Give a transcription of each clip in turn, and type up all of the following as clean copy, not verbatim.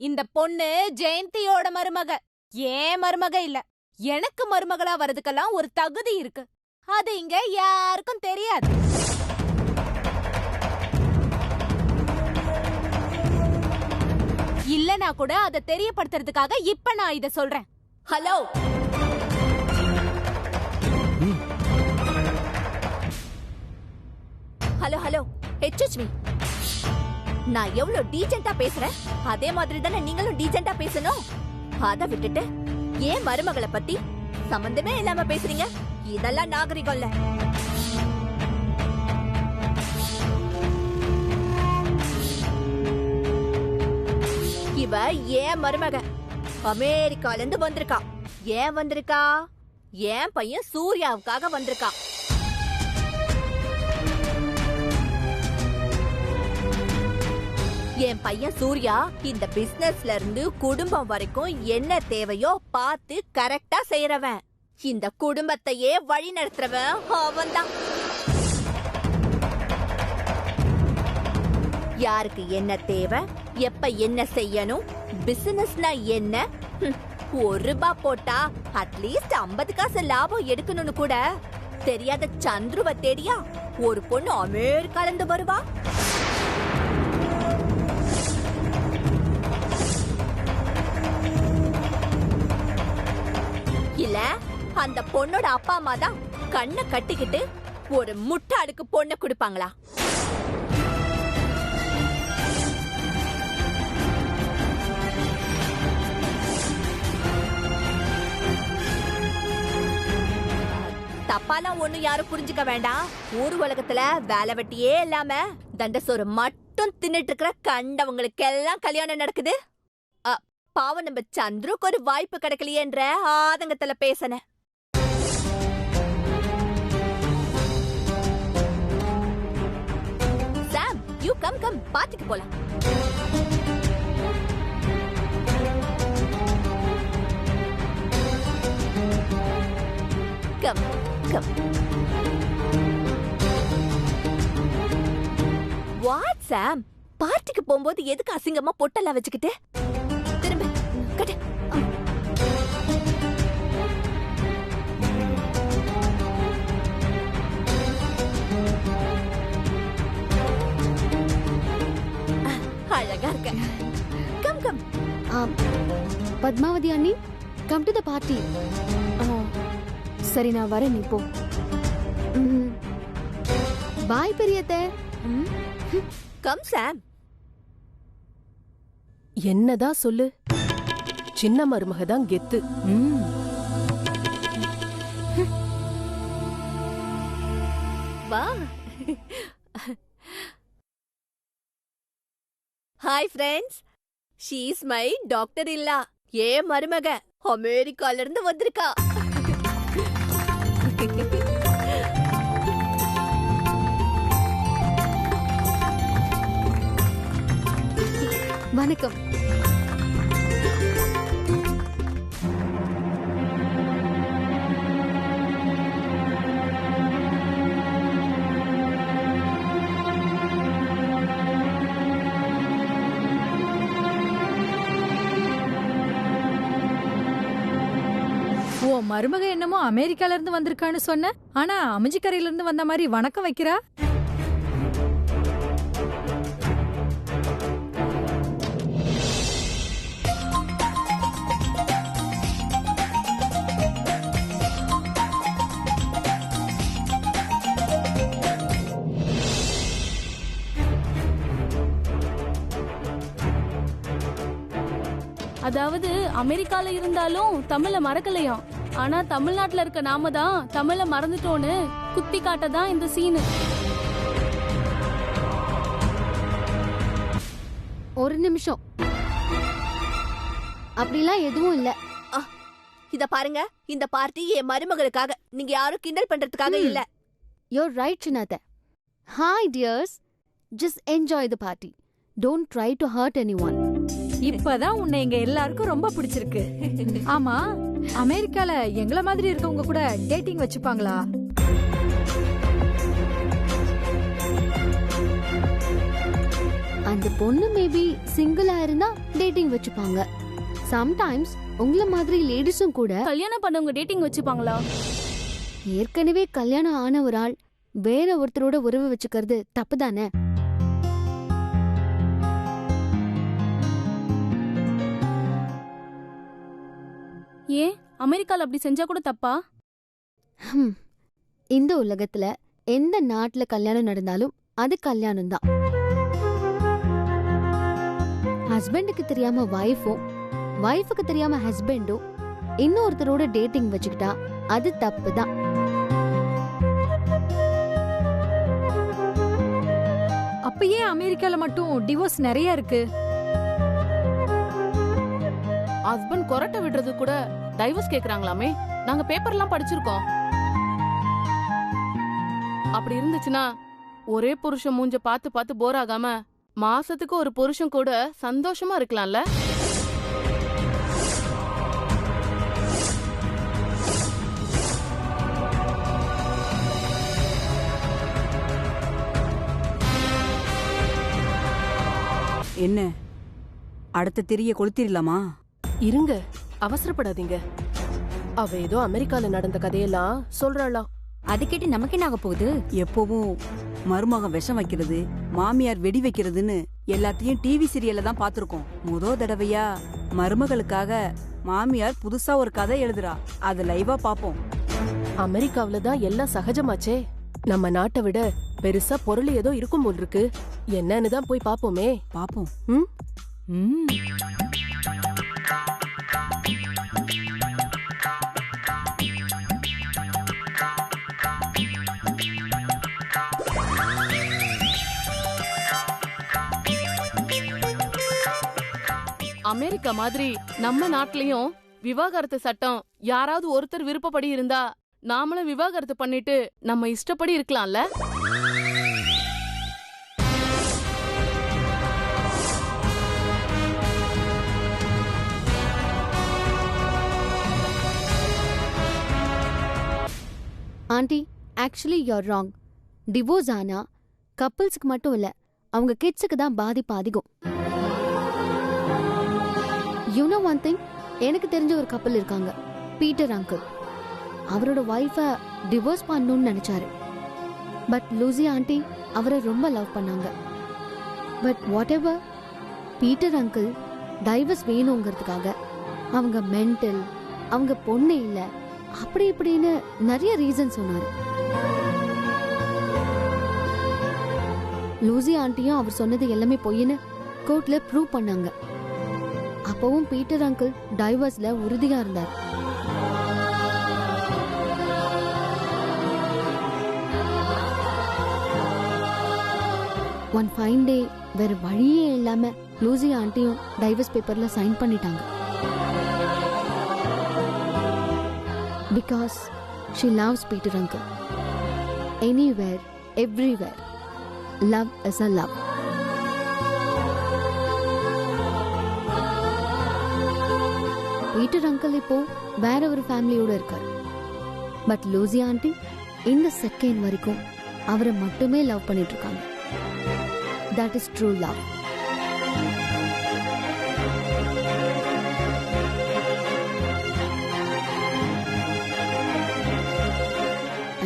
இந்த பொண்ணு ஜெயந்தியோட மருமக, ஏன் மருமக இல்ல. எனக்கு மருமகளா வரதுக்கெல்லாம் ஒரு தகுதி இருக்கு. அது இங்க யாருக்கும் தெரியாது. இல்லனா கூட அதை தெரியப்படுத்துறதுக்காக இப்ப நான் இத சொல்றேன். Hello, hello hello, excuse me. நான் எவ்வளவு டீசென்ட்டா பேசுறேன், அதே மாதிரி தானே நீங்களும் டீசென்ட்டா பேசணும். அத விட்டுட்டு ஏன் மருமகளை பத்தி சம்பந்தமே இல்லாம பேசுறீங்க? இதெல்லாம் நாகரிகம் இல்ல. இவ ஏன் மருமக, அமெரிக்கால இருந்து வந்திருக்கா. ஏன் வந்திருக்கா? என் பையன் சூர்யாவுக்காக வந்திருக்கா. என் பையன் சூர்யா இந்த பிசினஸ்ல இருந்து குடும்பம் வரைக்கும் என்ன தேவையோ பார்த்து கரெக்டா செய்யறவன். இந்த குடும்பத்தையே வழி நடத்துறவன் அவன்தான். யாருக்கு என்ன தேவை, எப்ப என்ன செய்யணும், பிசினஸ்னா என்ன, ₹1 போட்டா அட்லீஸ்ட் 50 காசு லாபம் எடுக்கணும்னு கூட தெரியாத சந்துருவ தேடியா ஒரு பொண்ணு அமெரிக்கால இருந்து வருவா? இல்ல அந்த பொண்ணோட அப்பா அம்மா தான் கண்ணை கட்டிக்கிட்டு ஒரு முட்டாளுக்கு பொண்ணை கொடுப்பாங்களா? தப்பாலாம் ஒண்ணு யாரும் புரிஞ்சுக்க வேண்டாம். ஊர் உலகத்துல வேலை வெட்டியே இல்லாம தண்டசோறு மட்டும் தின்னுட்டு இருக்கிற கண்டவங்களுக்கெல்லாம் கல்யாணம் நடக்குது. பாவம் நம்ம சந்துருக்கு ஒரு வாய்ப்பு கிடைக்கலையேன்ற ஆதங்கத்துல பேசன. சாம், யூ கம் கம், பார்ட்டிக்கு போலாம். Come come. வாட் சாம், பார்ட்டிக்கு போகும்போது எதுக்கு அசிங்கமா பொட்டெல்லாம் வச்சுக்கிட்டு? திரும்ப கட்டு. அழகா இருக்க. Come come. பத்மாவதி அண்ணி, கம் டு த பார்ட்டி. சரி, நான் வரேன். நீ போ. பாய் பெரியத்தை. கம் சாம். என்னதான் சொல்லு, சின்ன மருமக தான் கெத்து. வா. Hi friends, she is my doctor இல்லா. ஏ மருமக அமெரிக்கால இருந்து வந்திருக்கா. வணக்கம். ஓ மருமக என்னமோ அமெரிக்கால இருந்து வந்திருக்கான்னு சொன்ன, ஆனா அமைஞ்சிக்கரையில இருந்து வந்த மாதிரி வணக்கம் வைக்கிறா. அதாவது அமெரிக்கால இருந்தாலும் தமிழ மறக்கலையாம். ஆனா தமிழ்நாட்டுல இருக்க நாம தான் தமிழ மறந்துட்டோன்னு குத்தி காட்டதான் இந்த சீனு. ஒரு நிமிஷம், அப்படிலாம் எதுவும் இல்ல. இத பாருங்க, இந்த பார்ட்டி என் மருமகளுக்காக, நீங்க யாரும் கிண்டல் பண்றதுக்காக இல்ல. You're right, Chinatha. Hi dears, just enjoy the party. Don't try to hurt anyone. இப்பதான் உன்னை எங்க எல்லாருக்கும் ரொம்ப பிடிச்சிருக்கு. ஆமா, அமெரிக்கால எங்கள மாதிரி இருக்கவங்க கூட டேட்டிங் வச்சுப்பாங்களா? அந்த பொண்ணு மேபி சிங்கிளா இருந்தா டேட்டிங் வச்சுப்பாங்க. சம்டைம்ஸ் உங்கள மாதிரி லேடிஸும் கூட கல்யாணம் பண்ணவங்க டேட்டிங் வச்சுப்பாங்களா? ஏற்கனவே கல்யாணம் ஆன ஒரு ஆள் வேற ஒருத்தரோட உறவு வச்சுக்கிறது தப்பு தானே? ஏன் அமெரிக்கால அப்படி செஞ்சா கூட தப்பா? இந்த உலகத்துல எந்த நாட்டுல கல்யாணம் நடந்தாலும் அது கல்யாணம் தான். ஹஸ்பண்டுக்கு தெரியாம வைஃபும் வைஃபுக்கு தெரியாம ஹஸ்பண்டும் இன்னொருத்தரோட டேட்டிங் வச்சுக்கிட்டா அது தப்பு தான். அப்ப ஏன் அமெரிக்கால மட்டும் டிவோர்ஸ் நிறைய இருக்கு? ஹஸ்பண்ட் கொரட்டை விடுறது கூட டைவர்ஸ் கேக்குறாங்களாமே. நாங்க பேப்பர்லாம் படிச்சிருக்கோம். அப்படி இருந்துச்சுன்னா ஒரே புருஷன் மூஞ்ச பார்த்து பார்த்து போர் ஆகாம மாசத்துக்கு ஒரு புருஷன் கூட சந்தோஷமா இருக்கலாம்ல. என்ன அடுத்த திரிய கொளுத்திடலாமா? இருங்க, அவசரப்படாதீங்க. அவ ஏதோ அமெரிக்கால நடந்த கதையெல்லாம் சொல்றாளாம். அது கேட்டு நமக்கு என்ன ஆக போகுது? எப்பவும் மருமகன் விஷம் வைக்கிறது, மாமியார் வெடி வைக்கிறதுன்னு எல்லாத்தையும் டிவி சீரியல்ல தான் பாத்திருக்கோம். முதல் தடவையா மருமகளுக்காக மாமியார் புதுசா ஒரு கதை எழுதுறா. அது லைவா பாப்போம். அமெரிக்காவில தான் எல்லாம் சகஜமாச்சே. நம்ம நாட்டை விட பெருசா பொருள் ஏதோ இருக்கும் போல் இருக்கு. என்னன்னு தான் போய் பாப்போமே. பாப்போம். அமெரிக்கா மாதிரி நம்ம நாட்டிலயும் விவாகரத்து சட்டம் யாராவது ஒருத்தர் விருப்பப்படி இருந்தா நாமளும் விவாகரத்து பண்ணிட்டு நம்ம இஷ்டப்படி இருக்கலாம்ல. Aunty, actually your wrong. Divorce ஆனா கப்பிள்ஸ்க்கு மட்டும் இல்ல, அவங்க கிட்ஸுக்கு தான் பாதிப்பு அதிகம். யூ நோ ஒன் திங், எனக்கு தெரிஞ்ச ஒரு கப்பல் இருக்காங்க, பீட்டர் அங்கிள். அவரோட ஒய்ஃபை டிவோர்ஸ் பண்ணணும்னு நினைச்சாரு. பட் லூசி ஆண்டி அவரை ரொம்ப லவ் பண்ணாங்க. But whatever, Peter uncle divorce வேணுங்கிறதுக்காக அவங்க மென்டல், அவங்க பொண்ணு இல்ல, அப்படி இப்படின்னு நிறைய ரீசன் சொன்னாரு. லூசி ஆண்டியும் அவர் சொன்னது எல்லாமே பொய்ன்னு கோர்ட்ல ப்ரூவ் பண்ணாங்க. அப்பவும் பீட்டர் அங்கிள் டைவர்ஸ்ல உறுதியா இருந்தார். ஒன் ஃபைன் டே வேற வழியே இல்லாம லூசி ஆண்டியும் டைவர்ஸ் பேப்பர்ல சைன் பண்ணிட்டாங்க. Because she loves Peter uncle. Anywhere, everywhere, love is a love. Peter uncle இப்போ வேற ஒரு ஃபேமிலியோட இருக்கார். பட் லூசி ஆண்டி இந்த செகண்ட் வரைக்கும் அவரை மட்டுமே லவ் பண்ணிட்டு இருக்காங்க. That is true love.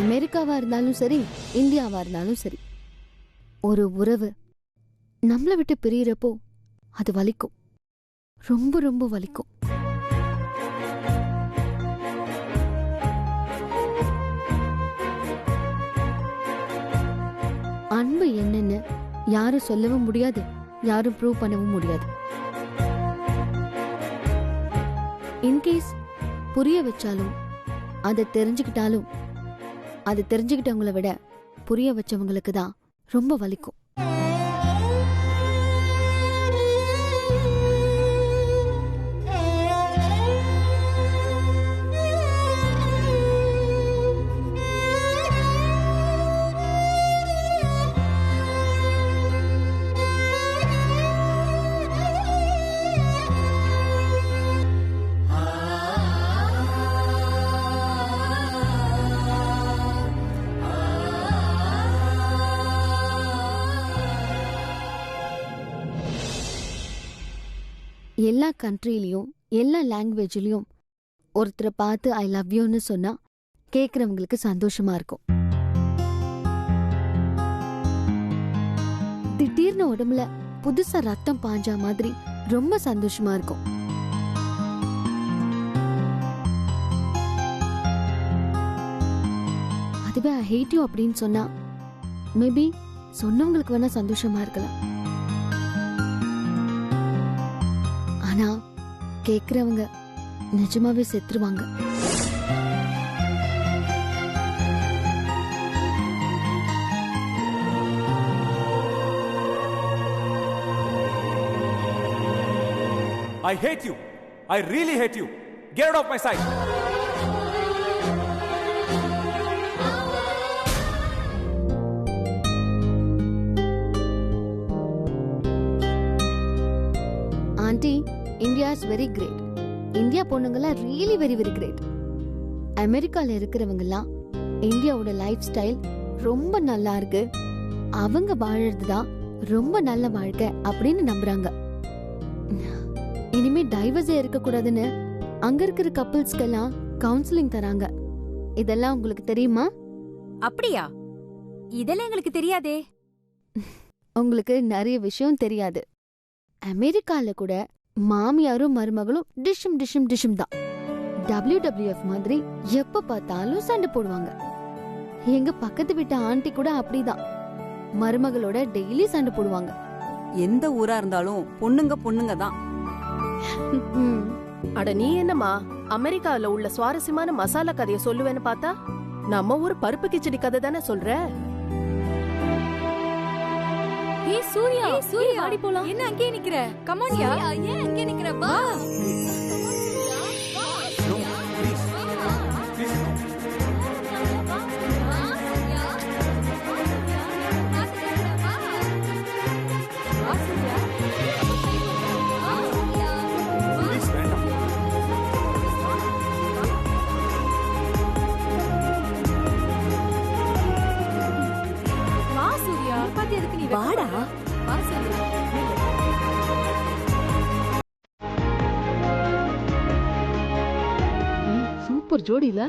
அமெரிக்காவா இருந்தாலும் சரி, இந்தியாவா இருந்தாலும் சரி, ஒரு உறவு நம்மளை விட்டு பிரியறப்போ அது வலிக்கும், ரொம்ப ரொம்ப வலிக்கும். அன்பு என்னன்னு யாரும் சொல்லவும் முடியாது, யாரும் ப்ரூவ் பண்ணவும் முடியாது. இன்கேஸ் புரிய வச்சாலும், அதை தெரிஞ்சுக்கிட்டாலும், அது தெரிஞ்சுக்கிட்டவங்களை விட புரிய வச்சவங்களுக்கு தான் ரொம்ப வலிக்கும். எல்லா கண்ட்ரிலையும் எல்லா லாங்குவேஜ்லயும் ஒருத்தரை பார்த்து ஐ லவ் யூன்னு சொன்னா கேக்குறவங்களுக்கு சந்தோஷமா இருக்கும். திடீர்னு உடம்புல புதுசா ரத்தம் பாஞ்சா மாதிரி ரொம்ப சந்தோஷமா இருக்கும். அதுவே ஐ ஹேட் யூ அப்படின்னு சொன்னா மேபி சொன்னவங்களுக்கு வேணா சந்தோஷமா இருக்கலாம். ஆனா கேக்குறவங்க நிஜமாவே செத்துருவாங்க. I hate you. I really hate you. Get out of my sight. Aunty, India is very great. India பொண்ணுங்கெல்லாம் ரியலி வெரி வெரி கிரேட். அமெரிக்கால இருக்கிறவங்கெல்லாம் இந்தியாவோட லைஃப் ஸ்டைல் ரொம்ப நல்லா இருக்கு, அவங்க வாழறதுதான் ரொம்ப நல்ல வாழ்க்கை அப்படின்னு நம்புறாங்க. இனிமே டைவர்ஸே இருக்க கூடாதுன்னு அங்க இருக்கிற கப்பிள்ஸ்க்கெல்லாம் கவுன்சிலிங் தராங்க. இதெல்லாம் உங்களுக்கு தெரியுமா? அப்படியா? இதெல்லாம் எங்களுக்கு தெரியாதே. உங்களுக்கு நிறைய விஷயம் தெரியாது. அமெரிக்கால கூட மாமியாரும் மருமகளும் டிஷும் டிஷும் டிஷும் தான். WWF மாதிரி எப்ப பார்த்தாலும் சண்டை போடுவாங்க. எங்க பக்கத்து வீட்டு ஆண்டி கூட அப்படிதான், மருமகளோட டெய்லி சண்டை போடுவாங்க. எந்த ஊரா இருந்தாலும் பொண்ணுங்க பொண்ணுங்க தான். அட நீ என்னமா அமெரிக்கால உள்ள சுவாரஸ்யமான மசாலா கதைய சொல்லுவேன்னு பார்த்தா நம்ம ஊர் பருப்பு கிச்சடி கதை தானே சொல்ற. ஏய் சூர்யா, சூர்யா வாடி போலாம். என்ன அங்கேயே நிக்கிற? கம் ஆன் யா. ஏன் அங்கே நிக்கிற? வா. வாடா. சூப்பர் ஜோடில.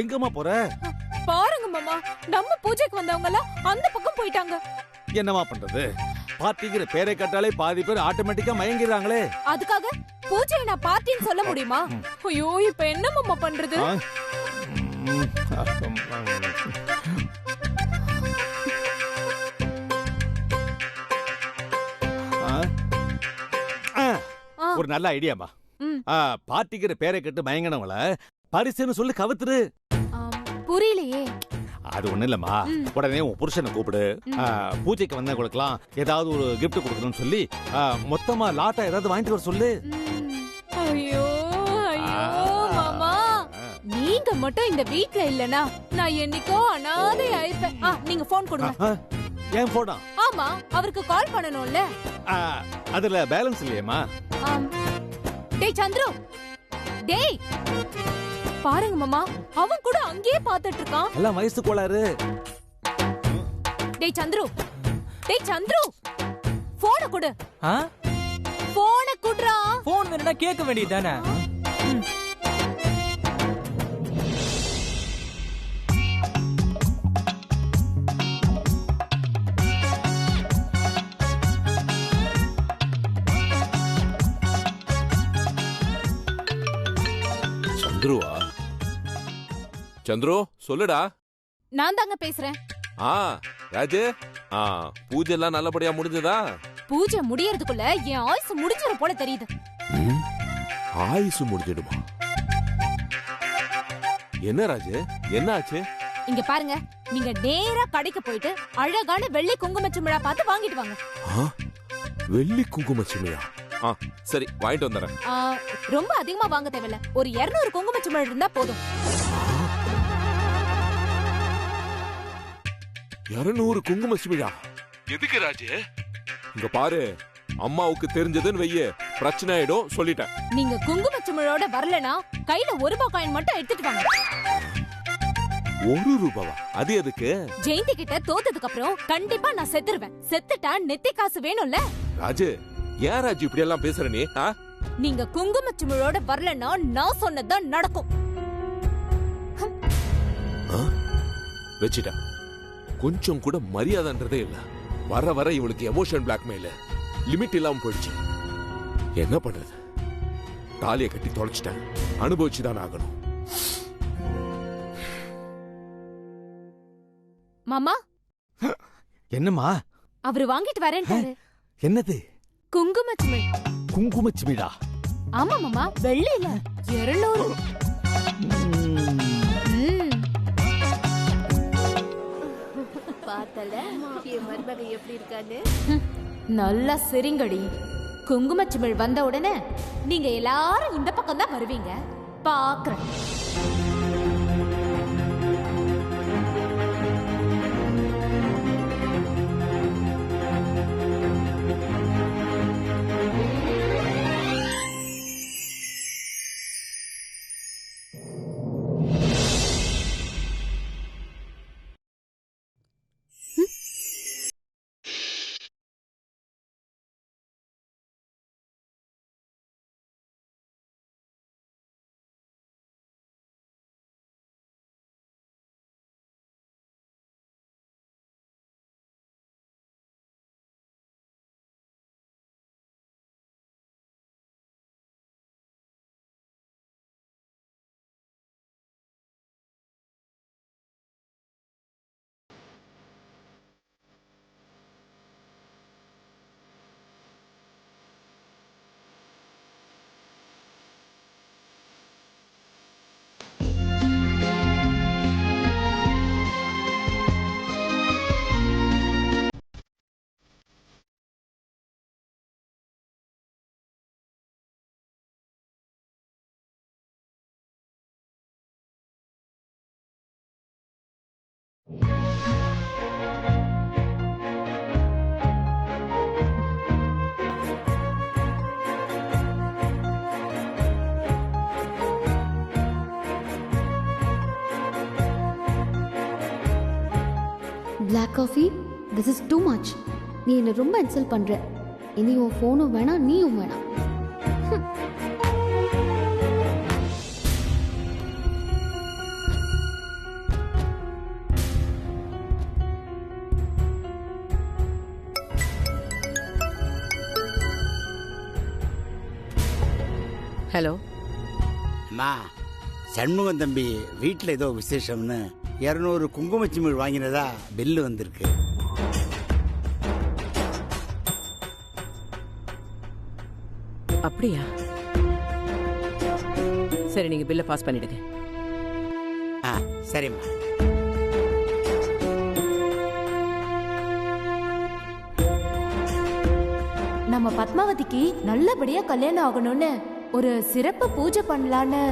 எங்கம்மா போற? பாருங்க மாமா, நம்ம பூஜைக்கு வந்தவங்க எல்லாம் அந்த பக்கம் போயிட்டாங்க. என்னமா பண்றது? பார்ட்டிங்கிற பேரை கேட்டாலே பாதி பேர் ஆட்டோமேட்டிக்கா மயங்கிடுறாங்களே. அதுக்காக பூஜையை நான் பார்ட்டின்னு சொல்ல முடியுமா? ஐயோ, இப்ப என்ன மாமா பண்றது? ஒரு நல்ல ஐடியாமா. பார்ட்டிங்கிற பேரை கேட்டு மயங்கினவங்கள பரிசுன்னு சொல்லி கவுத்துரு. புரியலையே. அது ஒண்ணு இல்லம்மா, உடனே உன் புருஷனை கூப்பிடு. பூஜைக்கு வந்தவங்களுக்குலாம் ஏதாவது ஒரு கிஃப்ட் கொடுக்கணும்னு சொல்லி மொத்தமா லாட்டா ஏதாவது வாங்கிட்டு வர சொல்லு. ஐயோ ஐயோ மாமா, நீங்க மட்டும் இந்த வீட்ல இல்லனா நான் என்னைக்கோ அனாதை ஆயிப்பேன். நீங்க போன் கொடுங்க. ஏன் போனா? ஆமா, அவருக்கு கால் பண்ணணும்ல. அதுல பேலன்ஸ் இல்லையேம்மா. டேய் சந்துரு, டேய் பாருங்க மாமா, அவன் கூட அங்கேயே பாத்துட்டு இருக்கான். எல்லாம் வயசு கோளாறு. டேய் சந்துரு, டேய் சந்துரு, போனை கொடு. போனை குடுறா. போன் வேணும்னா கேட்க வேண்டியதுதானே. சந்துருவா? சந்துரு சொல்லுடா. நான் தாங்க பேசுறேன். ராஜு, பூஜை எல்லாம் நல்லபடியா முடிஞ்சதா? பூஜை முடியறதுக்குள்ள என் ஆயுசு முடிஞ்சிரும் போல தெரியுது. ஆயுசு முடிஞ்சிடுமா? என்ன ராஜு, என்ன ஆச்சு? இங்க பாருங்க, நீங்க நேரா கடைக்கு போயிட்டு அழகான வெள்ளி குங்குமச்சிமிழா பார்த்து வாங்கிட்டு வாங்க. வெள்ளி குங்குமச்சிமிழா? சரி, வாங்கிட்டு வந்துறேன். ரொம்ப அதிகமா வாங்க தேவையில்ல, ஒரு 200 குங்குமச்சிமிழ் இருந்தா போதும். 200 குங்குமச்சிமிழா? எதுக்கு ராஜு? இங்க பாரு, அம்மாவுக்கு தெரிஞ்சதுன்னு வெய்ய பிரச்சனை ஆயிடும், சொல்லிட்டேன். நீங்க குங்குமச்சிமிழோட வரலனா கையில 1 ரூபாய் காயின் மட்டும் எடுத்துட்டு வாங்க. 1 ரூபாவா? அது எதுக்கு? ஜெயந்தி கிட்ட தோத்ததுக்கு அப்புறம் கண்டிப்பா நான் செத்துருவேன். செத்துட்டா நெத்தி காசு வேணும்ல. ராஜு, ஏன் ராஜு இப்படி எல்லாம் பேசுற நீ? நீங்க குங்குமச்சிமிழோட வரலனா நான் சொன்னதுதான் நடக்கும். வச்சிட்டா. கொஞ்சம் கூட மரியாதைன்றதே இல்ல. வர வர இவளுக்கு எமோஷன் பிளாக்மெயில் லிமிட் இல்லாம போயிடுச்சு. என்ன பண்றது? தாலியை கட்டி தொலைச்சிட்டேன், அனுபவிச்சுதான் ஆகணும். மாமா, என்னம்மா? அவரு வாங்கிட்டு வரேன்ட்டாரு. என்னது? குங்குமச்சிமிழ். குங்குமச்சிமிழா? ஆமா மாமா, வெள்ளி இல்ல, 200. பார்த்தல என் மருமக எப்படி இருக்கான்னு. நல்லா சிரிங்கடி. குங்குமச்சிமிழ் வந்த உடனே நீங்க எல்லாரும் இந்த பக்கம் தான் வருவீங்க, பாக்குறேன். Black coffee, this is too much. நீ என்ன ரொம்ப இன்சல்ட் பண்ற. இனி உன் ஃபோனும் வேணாம், நீயும் வேணாம். ஹலோ அம்மா, சண்முகம் தம்பி வீட்டில் ஏதோ விசேஷம்னு 200 குங்குமச்சிமிழ் வாங்கினதா பில்லு வந்திருக்கு. அப்படியா? சரி, நீங்க பில்லை பாஸ் பண்ணிடுங்க. சரிம்மா. நம்ம பத்மாவதிக்கு நல்லபடியா கல்யாணம் ஆகணும்னு ஒரு சிறப்பு பூஜை பண்ணலான்னு.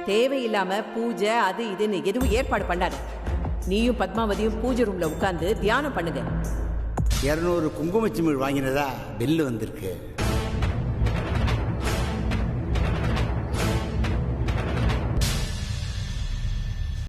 தேவையில்லாம பூஜை அது இதுன்னு எதுவும் ஏற்பாடு பண்ணாரு. நீயும் பத்மாவதியும் பூஜை ரூம்ல உட்கார்ந்து தியானம் பண்ணுங்க. 200 குங்குமச்சிமிழ் வாங்கினதா பில்லு வந்திருக்கு.